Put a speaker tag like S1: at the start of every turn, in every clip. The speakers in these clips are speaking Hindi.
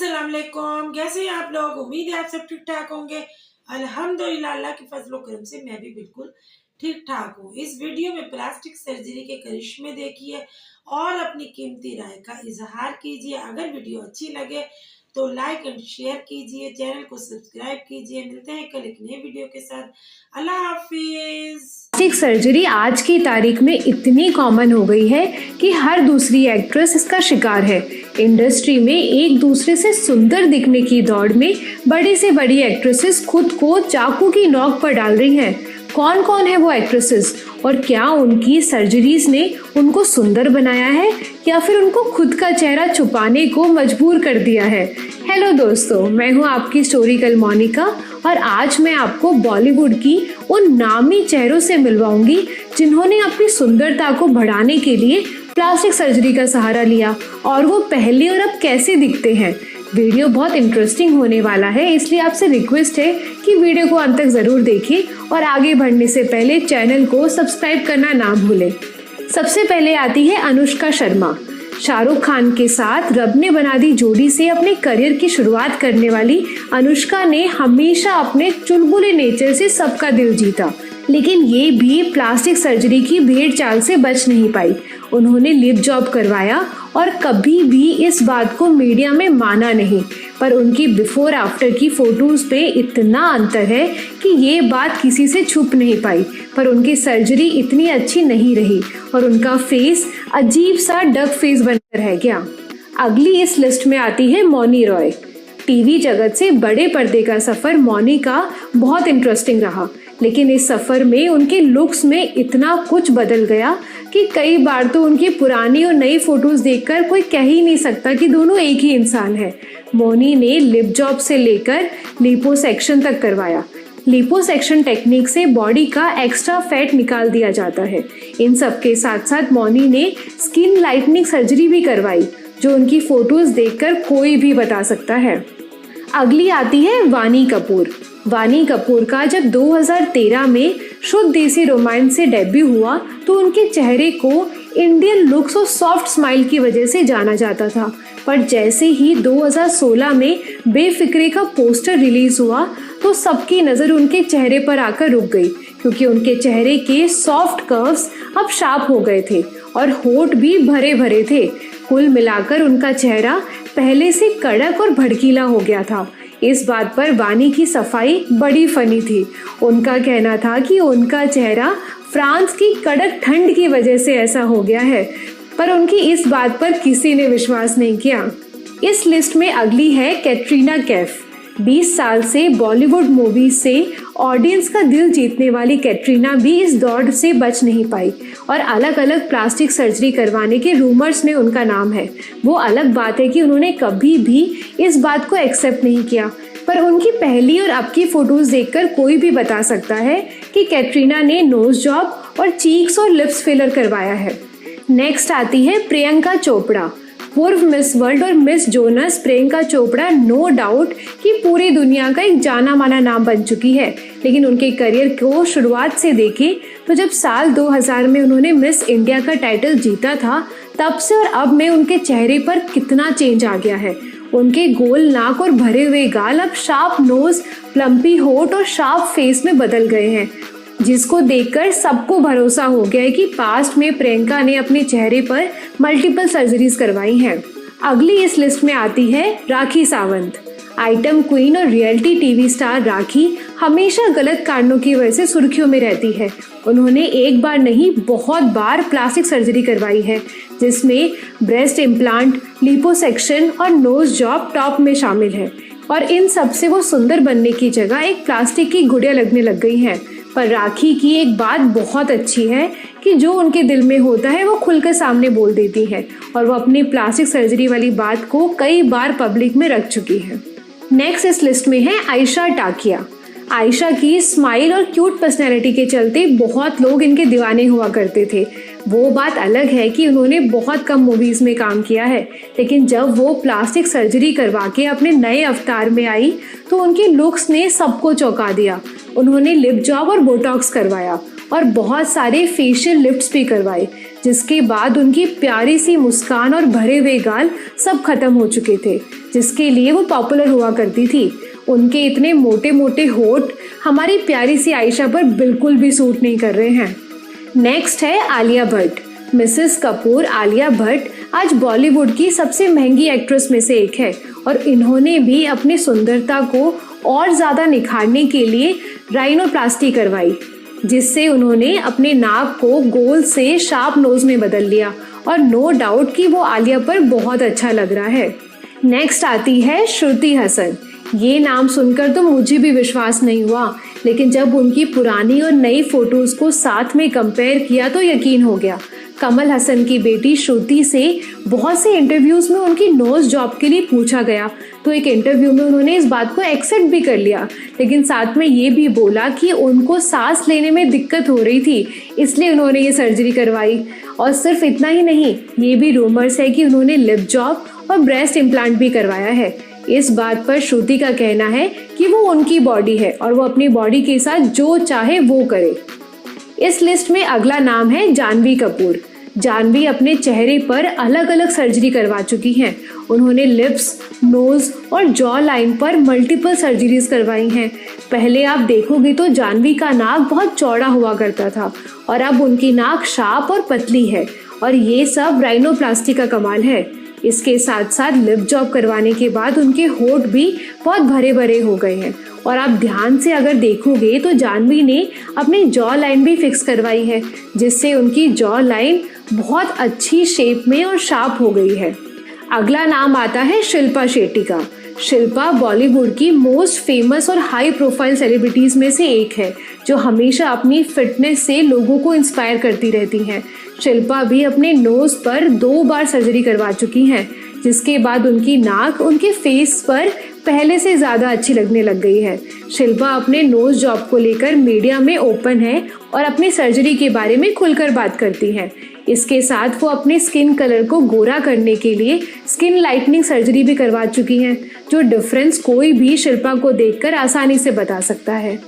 S1: अस्सलाम वालेकुम। कैसे हैं आप लोग? उम्मीद है आप सब ठीक ठाक होंगे। अल्हम्दुलिल्लाह, अल्लाह के फजलो करम से मैं भी बिल्कुल ठीक ठाक हूँ। इस वीडियो में प्लास्टिक सर्जरी के करिश्मे देखिए और अपनी कीमती राय का इजहार कीजिए। अगर वीडियो अच्छी लगे तो लाइक एंड शेयर कीजिए, चैनल को सब्सक्राइब कीजिए। मिलते हैं कल एक नए वीडियो के साथ। अल्लाह हाफिज।
S2: प्लास्टिक सर्जरी आज की तारीख में इतनी कॉमन हो गई है कि हर दूसरी एक्ट्रेस इसका शिकार है। इंडस्ट्री में एक दूसरे से सुंदर दिखने की दौड़ में बड़ी से बड़ी एक्ट्रेसेस खुद को चाकू की नोक पर डाल रही हैं। कौन कौन है वो एक्ट्रेसेस और क्या उनकी सर्जरीज ने उनको सुंदर बनाया है या फिर उनको खुद का चेहरा छुपाने को मजबूर कर दिया है? हेलो दोस्तों, मैं हूँ आपकी स्टोरीकल मोनिका और आज मैं आपको बॉलीवुड की उन नामी चेहरों से मिलवाऊंगी जिन्होंने अपनी सुंदरता को बढ़ाने के लिए प्लास्टिक सर्जरी का सहारा लिया और वो पहले और अब कैसे दिखते हैं। वीडियो बहुत इंटरेस्टिंग होने वाला है, इसलिए आपसे रिक्वेस्ट है कि वीडियो को अंत तक जरूर देखें और आगे बढ़ने से पहले चैनल को सब्सक्राइब करना ना भूलें। सबसे पहले आती है अनुष्का शर्मा। शाहरुख खान के साथ रब ने बना दी जोड़ी से अपने करियर की शुरुआत करने वाली अनुष्का ने हमेशा अपने चुलबुले नेचर से सबका दिल जीता, लेकिन ये भी प्लास्टिक सर्जरी की भेड़ चाल से बच नहीं पाई। उन्होंने लिप जॉब करवाया और कभी भी इस बात को मीडिया में माना नहीं, पर उनकी बिफोर आफ्टर की फोटोज पे इतना अंतर है कि ये बात किसी से छुप नहीं पाई। पर उनकी सर्जरी इतनी अच्छी नहीं रही और उनका फेस अजीब सा डक फेस बनकर रह गया। अगली इस लिस्ट में आती है मौनी रॉय। टीवी जगत से बड़े पर्दे का सफर मौनी का बहुत इंटरेस्टिंग रहा, लेकिन इस सफर में उनके लुक्स में इतना कुछ बदल गया कि कई बार तो उनकी पुरानी और नई फोटोज देखकर कोई कह ही नहीं सकता कि दोनों एक ही इंसान है। मौनी ने लिप जॉब से लेकर लिपोसेक्शन तक करवाया। लिपोसेक्शन टेक्निक से बॉडी का एक्स्ट्रा फैट निकाल दिया जाता है। इन सब के साथ साथ मौनी ने स्किन लाइटनिंग सर्जरी भी करवाई, जो उनकी फोटोज देखकर कोई भी बता सकता है। अगली आती है वानी कपूर। वानी कपूर का जब 2013 में शुद्ध देसी रोमांस से डेब्यू हुआ तो उनके चेहरे को इंडियन लुक्स और सॉफ्ट स्माइल की वजह से जाना जाता था, पर जैसे ही 2016 में बेफिक्रे का पोस्टर रिलीज हुआ तो सबकी नज़र उनके चेहरे पर आकर रुक गई, क्योंकि उनके चेहरे के सॉफ्ट कर्व्स अब शार्प हो गए थे और होठ भी भरे भरे थे। कुल मिलाकर उनका चेहरा पहले से कड़क और भड़कीला हो गया था। इस बात पर वानी की सफाई बड़ी फनी थी। उनका कहना था कि उनका चेहरा फ्रांस की कड़क ठंड की वजह से ऐसा हो गया है, पर उनकी इस बात पर किसी ने विश्वास नहीं किया। इस लिस्ट में अगली है कैटरीना कैफ। 20 साल से बॉलीवुड मूवीज से ऑडियंस का दिल जीतने वाली कैटरीना भी इस दौड़ से बच नहीं पाई और अलग अलग प्लास्टिक सर्जरी करवाने के रूमर्स में उनका नाम है। वो अलग बात है कि उन्होंने कभी भी इस बात को एक्सेप्ट नहीं किया, पर उनकी पहली और अब की फोटोज देखकर कोई भी बता सकता है कि कैटरीना ने नोज जॉब और चीक्स और लिप्स फिलर करवाया है। नेक्स्ट आती है प्रियंका चोपड़ा। पूर्व मिस वर्ल्ड और miss Jonas Priyanka Chopra no doubt कि पूरी दुनिया का एक जाना माना नाम बन चुकी है, लेकिन उनके करियर को शुरुआत से देखें तो जब साल 2000 में उन्होंने मिस इंडिया का टाइटल जीता था, तब से और अब में उनके चेहरे पर कितना चेंज आ गया है। उनके गोल नाक और भरे हुए गाल अब शार्प नोज, प्लम्पी होठ और शार्प फेस में बदल गए हैं, जिसको देखकर सबको भरोसा हो गया है कि पास्ट में प्रियंका ने अपने चेहरे पर मल्टीपल सर्जरीज करवाई हैं। अगली इस लिस्ट में आती है राखी सावंत। आइटम क्वीन और रियलिटी टीवी स्टार राखी हमेशा गलत कारणों की वजह से सुर्खियों में रहती है। उन्होंने एक बार नहीं बहुत बार प्लास्टिक सर्जरी करवाई है, जिसमें ब्रेस्ट इम्प्लांट, लिपोसेक्शन और नोज जॉब टॉप में शामिल है, और इन सब से वो सुंदर बनने की जगह एक प्लास्टिक की गुड़िया लगने लग गई हैं। पर राखी की एक बात बहुत अच्छी है कि जो उनके दिल में होता है वो खुलकर सामने बोल देती है, और वो अपनी प्लास्टिक सर्जरी वाली बात को कई बार पब्लिक में रख चुकी है। नेक्स्ट इस लिस्ट में है आयशा टाकिया। आयशा की स्माइल और क्यूट पर्सनैलिटी के चलते बहुत लोग इनके दीवाने हुआ करते थे। वो बात अलग है कि उन्होंने बहुत कम मूवीज में काम किया है, लेकिन जब वो प्लास्टिक सर्जरी करवा के अपने नए अवतार में आई तो उनके लुक्स ने सबको चौंका दिया। उन्होंने लिप जॉब और बोटॉक्स करवाया और बहुत सारे फेशियल लिफ्ट्स भी करवाए, जिसके बाद उनकी प्यारी सी मुस्कान और भरे हुए गाल सब खत्म हो चुके थे, जिसके लिए वो पॉपुलर हुआ करती थी। उनके इतने मोटे मोटे होठ हमारी प्यारी सी आयशा पर बिल्कुल भी सूट नहीं कर रहे हैं। नेक्स्ट है आलिया भट्ट। मिसेस कपूर आलिया भट्ट आज बॉलीवुड की सबसे महंगी एक्ट्रेस में से एक है और इन्होंने भी अपनी सुंदरता को और ज़्यादा निखारने के लिए राइनोप्लास्टी करवाई, जिससे उन्होंने अपने नाक को गोल से शार्प नोज में बदल लिया और नो डाउट कि वो आलिया पर बहुत अच्छा लग रहा है। नेक्स्ट आती है श्रुति हसन। ये नाम सुनकर तो मुझे भी विश्वास नहीं हुआ, लेकिन जब उनकी पुरानी और नई फोटोज को साथ में कंपेयर किया तो यकीन हो गया। कमल हसन की बेटी श्रुति से बहुत से इंटरव्यूज में उनकी नोज जॉब के लिए पूछा गया तो एक इंटरव्यू में उन्होंने इस बात को एक्सेप्ट भी कर लिया, लेकिन साथ में ये भी बोला कि उनको सांस लेने में दिक्कत हो रही थी, इसलिए उन्होंने ये सर्जरी करवाई। और सिर्फ इतना ही नहीं, ये भी रूमर्स है कि उन्होंने लिप जॉब और ब्रेस्ट इम्प्लांट भी करवाया है। इस बात पर श्रुति का कहना है कि वो उनकी बॉडी है और वो अपनी बॉडी के साथ जो चाहे वो करे। इस लिस्ट में अगला नाम है जानवी कपूर। जानवी अपने चेहरे पर अलग अलग सर्जरी करवा चुकी हैं। उन्होंने लिप्स, नोज और जॉ लाइन पर मल्टीपल सर्जरीज करवाई हैं। पहले आप देखोगे तो जानवी का नाक बहुत चौड़ा हुआ करता था और अब उनकी नाक शार्प और पतली है और ये सब राइनोप्लास्टी का कमाल है। इसके साथ साथ लिप जॉब करवाने के बाद उनके होठ भी बहुत भरे भरे हो गए हैं और आप ध्यान से अगर देखोगे तो जानवी ने अपनी जॉ लाइन भी फिक्स करवाई है, जिससे उनकी जॉ लाइन बहुत अच्छी शेप में और शार्प हो गई है। अगला नाम आता है शिल्पा शेट्टी का। शिल्पा बॉलीवुड की मोस्ट फेमस और हाई प्रोफाइल सेलिब्रिटीज में से एक है, जो हमेशा अपनी फिटनेस से लोगों को इंस्पायर करती रहती हैं। शिल्पा भी अपने नोज पर 2 बार सर्जरी करवा चुकी हैं, जिसके बाद उनकी नाक उनके फेस पर पहले से ज़्यादा अच्छी लगने लग गई है। शिल्पा अपने नोज जॉब को लेकर मीडिया में ओपन है और अपनी सर्जरी के बारे में खुलकर बात करती हैं। इसके साथ वो अपने स्किन कलर को गोरा करने के लिए स्किन लाइटनिंग सर्जरी भी करवा चुकी हैं, जो डिफरेंस कोई भी शिल्पा को देखकर आसानी से बता सकता है।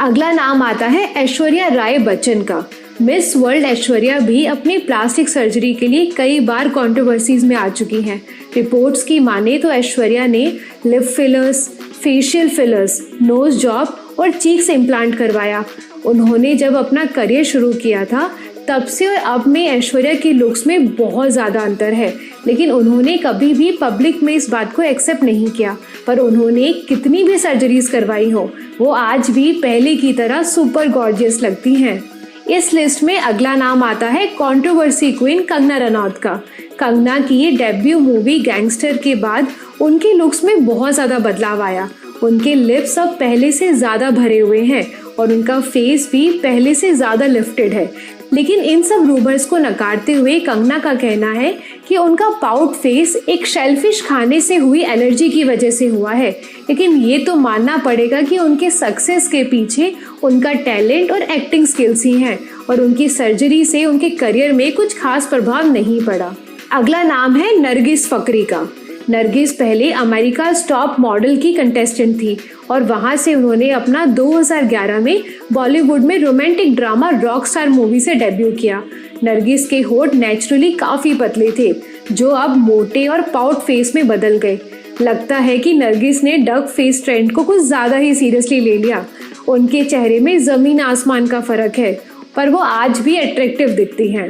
S2: अगला नाम आता है ऐश्वर्या राय बच्चन का। मिस वर्ल्ड ऐश्वर्या भी अपनी प्लास्टिक सर्जरी के लिए कई बार कंट्रोवर्सीज में आ चुकी हैं। रिपोर्ट्स की माने तो ऐश्वर्या ने lip fillers, facial fillers, knows job और चीक्स इम्प्लांट करवाया। उन्होंने जब अपना करियर शुरू किया था तब से और अब में ऐश्वर्या के लुक्स में बहुत ज़्यादा अंतर है, लेकिन उन्होंने कभी भी पब्लिक में इस बात को एक्सेप्ट नहीं किया। पर उन्होंने कितनी भी सर्जरीज करवाई हो, वो आज भी पहले की तरह सुपर गॉर्जियस लगती हैं। इस लिस्ट में अगला नाम आता है कंट्रोवर्सी क्वीन कंगना रनौत का। कंगना की ये डेब्यू मूवी गैंगस्टर के बाद उनके लुक्स में बहुत ज़्यादा बदलाव आया। उनके लिप्स अब पहले से ज़्यादा भरे हुए हैं और उनका फेस भी पहले से ज़्यादा लिफ्टेड है। लेकिन इन सब रूमर्स को नकारते हुए कंगना का कहना है कि उनका पाउट फेस एक शेलफिश खाने से हुई एलर्जी की वजह से हुआ है। लेकिन ये तो मानना पड़ेगा कि उनके सक्सेस के पीछे उनका टैलेंट और एक्टिंग स्किल्स ही हैं और उनकी सर्जरी से उनके करियर में कुछ खास प्रभाव नहीं पड़ा। अगला नाम है नरगिस फकरी का। नरगिस पहले अमेरिका टॉप मॉडल की कंटेस्टेंट थी और वहां से उन्होंने अपना 2011 में बॉलीवुड में रोमांटिक ड्रामा रॉकस्टार मूवी से डेब्यू किया। नरगिस के होठ नेचुरली काफ़ी पतले थे, जो अब मोटे और पाउट फेस में बदल गए। लगता है कि नरगिस ने डक फेस ट्रेंड को कुछ ज़्यादा ही सीरियसली ले लिया। उनके चेहरे में ज़मीन आसमान का फ़र्क है, पर वो आज भी अट्रैक्टिव दिखती हैं।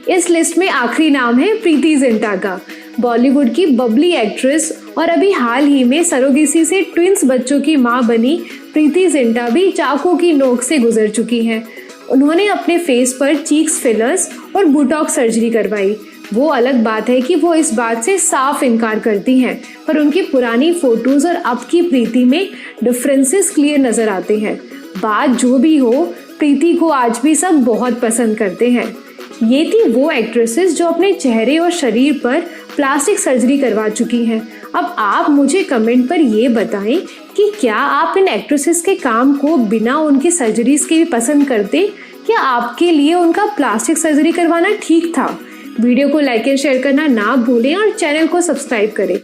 S2: इस लिस्ट में आखिरी नाम है प्रीति जिंटा का। बॉलीवुड की बबली एक्ट्रेस और अभी हाल ही में सरोगेसी से ट्विंस बच्चों की मां बनी प्रीति जिंटा भी चाकू की नोक से गुजर चुकी हैं। उन्होंने अपने फेस पर चीक्स फिलर्स और बोटॉक्स सर्जरी करवाई। वो अलग बात है कि वो इस बात से साफ इनकार करती हैं, पर उनकी पुरानी फोटोज और अब की प्रीति में डिफरेंसेस क्लियर नजर आते हैं। बात जो भी हो, प्रीति को आज भी सब बहुत पसंद करते हैं। ये थी वो एक्ट्रेसेस जो अपने चेहरे और शरीर पर प्लास्टिक सर्जरी करवा चुकी हैं। अब आप मुझे कमेंट पर ये बताएं कि क्या आप इन एक्ट्रेसेस के काम को बिना उनकी सर्जरीज के भी पसंद करते, क्या आपके लिए उनका प्लास्टिक सर्जरी करवाना ठीक था? वीडियो को लाइक एंड शेयर करना ना भूलें और चैनल को सब्सक्राइब करें।